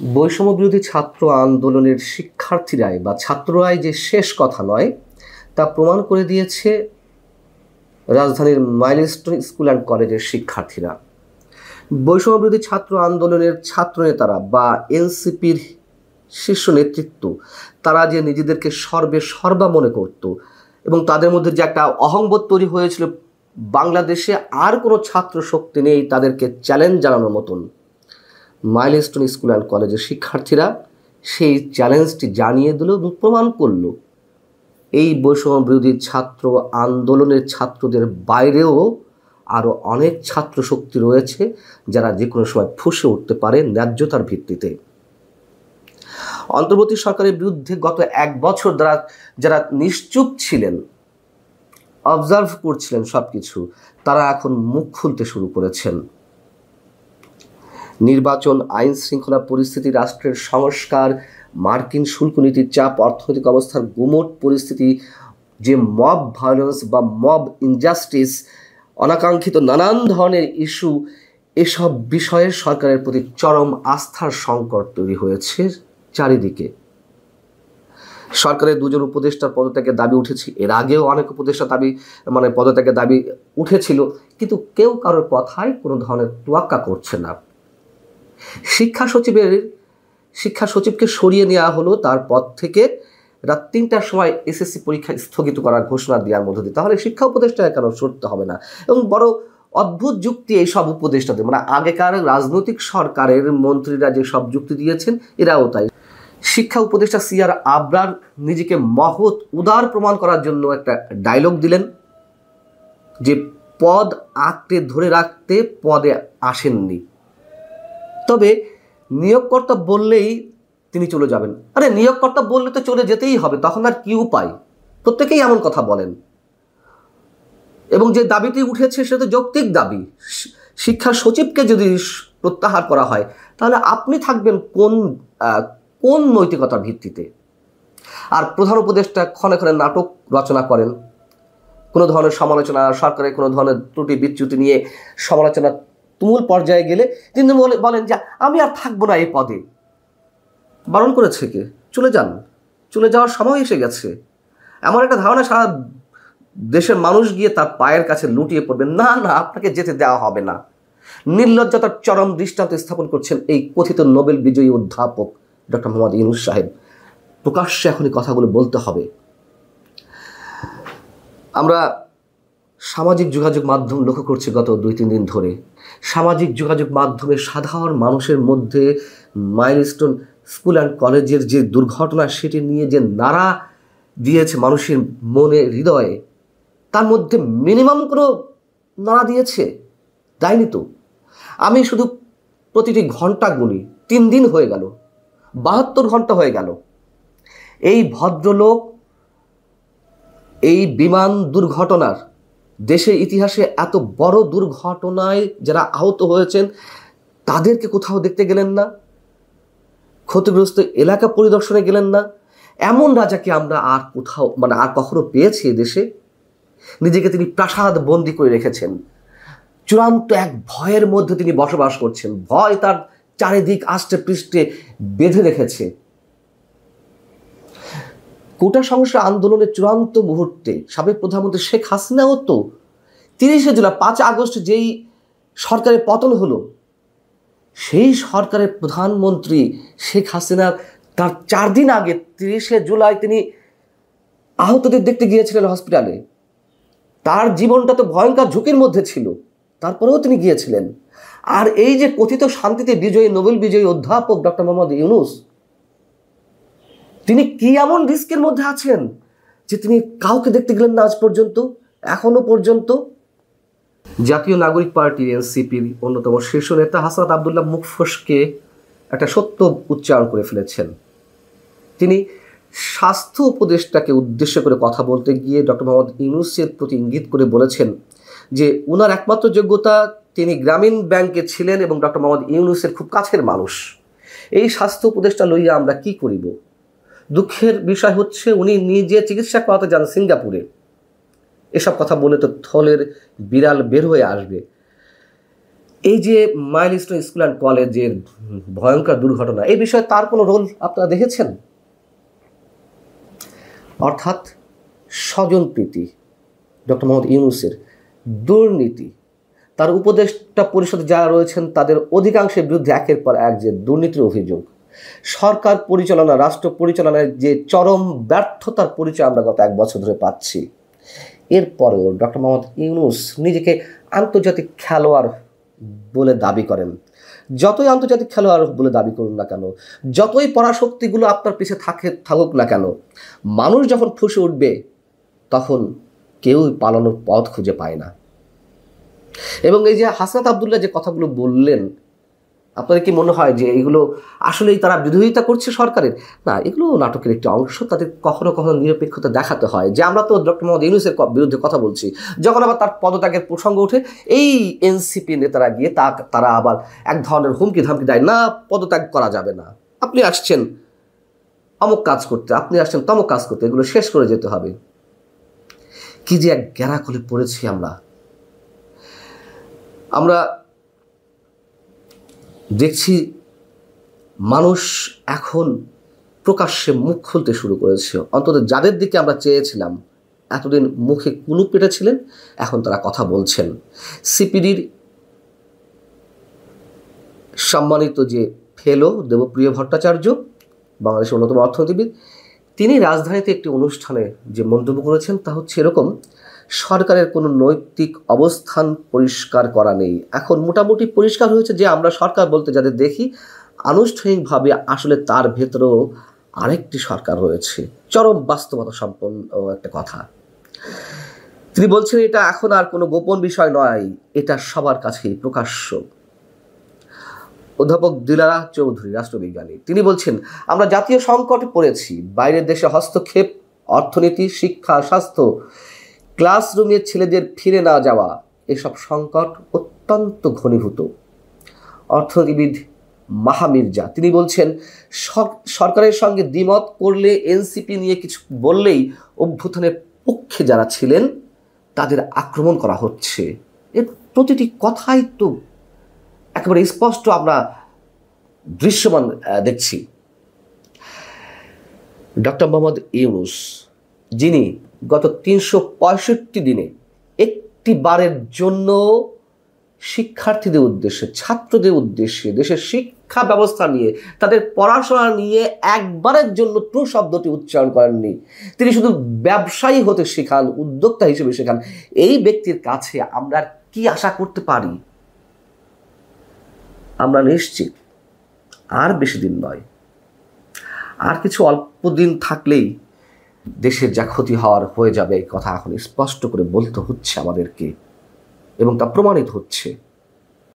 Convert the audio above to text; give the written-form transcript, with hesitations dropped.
বৈষম্য বিরোধী ছাত্র আন্দোলনের শিক্ষার্থীরাই বা ছাত্ররাই যে শেষ কথা নয় তা প্রমাণ করে দিয়েছে রাজধানীর মাইলস্টোন স্কুল অ্যান্ড কলেজের শিক্ষার্থীরা। বৈষম্য বিরোধী ছাত্র আন্দোলনের ছাত্রনেতারা বা এনসিপির শীর্ষ নেতৃত্ব তারা যে নিজেদেরকে সর্বা মনে করত এবং তাদের মধ্যে যে একটা অহংবোধ তৈরি হয়েছিল বাংলাদেশে আর কোনো ছাত্র শক্তি নেই তাদেরকে চ্যালেঞ্জ জানানোর মতন, মাইলস্টোন স্কুল অ্যান্ড কলেজের শিক্ষার্থীরা সেই চ্যালেঞ্জটি জানিয়ে দিল এবং প্রমাণ করল এই বৈষম্য বিরোধী ছাত্র আন্দোলনের ছাত্রদের বাইরেও আরও অনেক ছাত্র শক্তি রয়েছে যারা যে কোনো সময় ফুঁসে উঠতে পারে ন্যায্যতার ভিত্তিতে। অন্তর্বর্তী সরকারের বিরুদ্ধে গত এক বছর যারা নিশ্চুপ ছিলেন, অবজার্ভ করছিলেন সব কিছু, তারা এখন মুখ খুলতে শুরু করেছেন। নির্বাচন, আইন শৃঙ্খলা পরিস্থিতি, রাষ্ট্রের সংস্কার, মার্কিন শুল্ক নীতির চাপ, অর্থনৈতিক অবস্থার গুমোট পরিস্থিতি, যে মব ভায়োলেন্স বা মব ইনজাস্টিস, অনাকাঙ্ক্ষিত নানান ধরনের ইস্যু, এসব বিষয়ে সরকারের প্রতি চরম আস্থার সংকট তৈরি হয়েছে চারিদিকে। সরকারের দুজন উপদেষ্টার পদত্যাগের দাবি উঠেছে, এর আগেও অনেক উপদেষ্টা পদত্যাগের দাবি উঠেছিল, কিন্তু কেউ কারোর কথায় কোনো ধরনের তোয়াক্কা করছে না। শিক্ষা সচিবকে সরিয়ে নেওয়া হলো তার পদ থেকে রাত ৩টার সময় এসএসসি পরীক্ষা স্থগিত করার ঘোষণা দেওয়ার মধ্য দিয়ে। তাহলে শিক্ষা উপদেষ্টা কেন সরতে হবে না? এবং বড় অদ্ভুত যুক্তি এই সব উপদেষ্টাদের, আগেকার রাজনৈতিক সরকারের মন্ত্রীরা যে সব যুক্তি দিয়েছেন এরাও তাই। শিক্ষা উপদেষ্টা সিআর আবরার নিজেকে মহৎ উদার প্রমাণ করার জন্য একটা ডায়লগ দিলেন যে পদ আঁকড়ে ধরে রাখতে পদে আসেননি, তবে নিয়োগকর্তা বললেই তিনি চলে যাবেন। আরে নিয়োগকর্তা বললে তো চলে যেতেই হবে, তখন আর কি উপায়? প্রত্যেকেই এমন কথা বলেন এবং যে দাবিটি উঠেছে সেটা যৌক্তিক দাবি। শিক্ষা সচিবকে যদি প্রত্যাহার করা হয় তাহলে আপনি থাকবেন কোন নৈতিকতার ভিত্তিতে? আর প্রধান উপদেষ্টা ক্ষণে ক্ষণে নাটক রচনা করেন, কোনো ধরনের সমালোচনা, সরকারের কোনো ধরনের ত্রুটি বিচ্যুতি নিয়ে সমালোচনা তুমুল পর্যায়ে গেলে তিনি বলেন যে আমি আর থাকবো না এই পদে। বারণ করেছে কে? চলে যান, চলে যাওয়ার সময় এসে গেছে। এমন একটা ধারণা সারা দেশের মানুষ গিয়ে তার পায়ের কাছে লুটিয়ে পড়বে, না না আপনাকে যেতে দেওয়া হবে না। নির্লজ্জতার চরম দৃষ্টান্ত স্থাপন করছেন এই কথিত নোবেল বিজয়ী অধ্যাপক ডক্টর মোহাম্মদ ইউনূস সাহেব। প্রকাশ্যে এখন এই কথাগুলো বলতে হবে। আমরা সামাজিক যোগাযোগ মাধ্যম লক্ষ্য করছি গত 2-3 দিন ধরে। সামাজিক যোগাযোগ মাধ্যমে সাধারণ মানুষের মধ্যে মাইলস্টোন স্কুল অ্যান্ড কলেজের যে দুর্ঘটনা সেটি নিয়ে যে নাড়া দিয়েছে মানুষের মনে, হৃদয়ে, তার মধ্যে মিনিমাম কোনো নাড়া দেয়নি তো। আমি শুধু প্রতিটি ঘন্টা গুনি, 3 দিন হয়ে গেল, 72 ঘন্টা হয়ে গেল। এই ভদ্রলোক এই বিমান দুর্ঘটনার, দেশের ইতিহাসে এত বড় দুর্ঘটনায় যারা আহত হয়েছেন তাদেরকে কোথাও দেখতে গেলেন না, ক্ষতিগ্রস্ত এলাকা পরিদর্শনে গেলেন না। এমন রাজাকে আমরা আর কোথাও আর কখনো পেয়েছি দেশে? নিজেকে তিনি প্রাসাদ বন্দী করে রেখেছেন, চূড়ান্ত এক ভয়ের মধ্যে তিনি বসবাস করছেন। ভয় তার চারিদিক আষ্টে পৃষ্ঠে বেঁধে রেখেছে। কোটা সংস্কার আন্দোলনের চূড়ান্ত মুহূর্তে সাবেক প্রধানমন্ত্রী শেখ হাসিনাও তো 30শে জুলাই, 5 আগস্ট যেই সরকারের পতন হলো, সেই সরকারের প্রধানমন্ত্রী শেখ হাসিনা তার 4 দিন আগে 30শে জুলাই তিনি আহতদের দেখতে গিয়েছিলেন হসপিটালে। তার জীবনটা তো ভয়ঙ্কর ঝুঁকির মধ্যে ছিল, তারপরেও তিনি গিয়েছিলেন। আর এই যে কথিত শান্তিতে বিজয়ী নোবেল বিজয়ী অধ্যাপক ডক্টর মোহাম্মদ ইউনূস, তিনি কি এমন রিস্কের মধ্যে আছেন যে তিনি কাউকে দেখতে গেলেন না আজ পর্যন্ত, এখনো পর্যন্ত? জাতীয় নাগরিক পার্টি এনসিপির অন্যতম শীর্ষ নেতা হাসনাত আবদুল্লাহ মুখ ফসকে একটা সত্য উচ্চারণ করে ফেলেছেন। তিনি স্বাস্থ্য উপদেষ্টাকে উদ্দেশ্য করে কথা বলতে গিয়ে ডক্টর মোহাম্মদ ইউনূসের প্রতি ইঙ্গিত করে বলেছেন যে উনার একমাত্র যোগ্যতা তিনি গ্রামীণ ব্যাংকে ছিলেন এবং ডক্টর মোহাম্মদ ইউনূসের খুব কাছের মানুষ। এই স্বাস্থ্য উপদেষ্টা লইয়া আমরা কি করিব? দুঃখের বিষয় হচ্ছে উনি নিজে চিকিৎসা করাতে যান সিঙ্গাপুরে। এসব কথা বলে তো থলের বিড়াল বের হয়ে আসবে। এই যে মাইলস্টোন স্কুল অ্যান্ড কলেজের ভয়ঙ্কর দুর্ঘটনা, এই বিষয়ে তার কোনো রোল আপনারা দেখেছেন? অর্থাৎ স্বজনপ্রীতি, ডক্টর মোহাম্মদ ইউনূসের দুর্নীতি, তার উপদেষ্টা পরিষদে যারা রয়েছেন তাদের অধিকাংশের বিরুদ্ধে একের পর এক যে দুর্নীতির অভিযোগ, সরকার পরিচালনা, রাষ্ট্র পরিচালনার যে চরম ব্যর্থতার পরিচয় আমরা গত 1 বছর ধরে পাচ্ছি। এরপরেও ডক্টর মোহাম্মদ ইউনূস নিজেকে আন্তর্জাতিক খেলোয়াড় বলে দাবি করেন। যতই আন্তর্জাতিক খেলোয়াড় বলে দাবি করুন না কেন, যতই পরাশক্তিগুলো আপনার পিছে থাকুক না কেন, মানুষ যখন ফুঁসে উঠবে তখন কেউই পালানোর পথ খুঁজে পায় না। এবং এই যে হাসনাত আবদুল্লাহ যে কথাগুলো বললেন, আপনাদের কি মনে হয় যে এগুলো আসলেই তারা বিরোধিতা করছে সরকারের? না, এগুলো নাটকের একটি অংশ। তাদের কখনো কখনো নিরপেক্ষতা দেখাতে হয় যে আমরা তো ডক্টর মোহাম্মদ ইউনূসের বিরুদ্ধে কথা বলছি, যখন আবার তার পদত্যাগের প্রসঙ্গ ওঠে এই এনসিপি নেতারা গিয়ে তারা আবার এক ধরনের হুমকি ধামকি দেয়, না পদত্যাগ করা যাবে না, আপনি আসছেন অমুক কাজ করতে, আপনি আসছেন তমুক কাজ করতে, এগুলো শেষ করে যেতে হবে। কি যে এক গ্যারাকলে পড়েছি আমরা দেখছি মানুষ এখন প্রকাশ্যে মুখ খুলতে শুরু করেছে। অন্তত যাদের দিকে আমরা চেয়েছিলাম এতদিন মুখে কুলুপ পেটেছিলেন, এখন তারা কথা বলছেন। সিপিডির সম্মানিত যে ফেলো দেবপ্রিয় ভট্টাচার্য, বাংলাদেশের অন্যতম অর্থনীতিবিদ, তিনি রাজধানীতে একটি অনুষ্ঠানে যে মন্তব্য করেছেন তা হচ্ছে এরকম: সরকারের কোনো নৈতিক অবস্থান পরিষ্কার করা নেই। এখন মোটামুটি পরিষ্কার হয়েছে যে আমরা সরকার বলতে যাদের দেখি আনুষ্ঠানিকভাবে আসলে তার ভেতরেও আরেকটি সরকার রয়েছে। চরম বাস্তবতা সম্পন্ন একটা কথা। তিনি বলছেন এটা এখন আর কোনো গোপন বিষয় নয়, এটা সবার কাছেই প্রকাশ্য। অধ্যাপক দিলারা চৌধুরী, রাষ্ট্রবিজ্ঞানী, তিনি বলছেন আমরা জাতীয় সংকটে পড়েছি। বাইরের দেশে হস্তক্ষেপ, অর্থনীতি, শিক্ষা, স্বাস্থ্য, ক্লাসরুমে ছেলেদের ফিরে না যাওয়া, এসব সংকট অত্যন্ত ঘনীভূত। অর্থনীতিবিদ মাহা মির্জা, তিনি বলছেন সরকারের সঙ্গে দ্বিমত করলে, এনসিপি নিয়ে কিছু বললেই অভ্যুত্থানের পক্ষে যারা ছিলেন তাদের আক্রমণ করা হচ্ছে। এর প্রতিটি কথাই তো একেবারে স্পষ্ট আমরা দৃশ্যমান দেখছি। ডক্টর মোহাম্মদ ইউনূস, যিনি গত 365 দিনে একটি বারের জন্য শিক্ষার্থীদের উদ্দেশ্যে, ছাত্রদের উদ্দেশ্যে, দেশের শিক্ষা ব্যবস্থা নিয়ে, তাদের পড়াশোনা নিয়ে একবারের জন্য ট্রু শব্দটি উচ্চারণ করেননি। তিনি শুধু ব্যবসায়ী হতে শেখান, উদ্যোক্তা হিসেবে শেখান। এই ব্যক্তির কাছে আমরা কি আশা করতে পারি? আমরা নিশ্চিত আর বেশি দিন নয়, আর কিছু অল্প দিন থাকলেই দেশের যা ক্ষতি হওয়ার হয়ে যাবে, এই কথা এখন স্পষ্ট করে বলতে হচ্ছে আমাদেরকে, এবং তা প্রমাণিত হচ্ছে।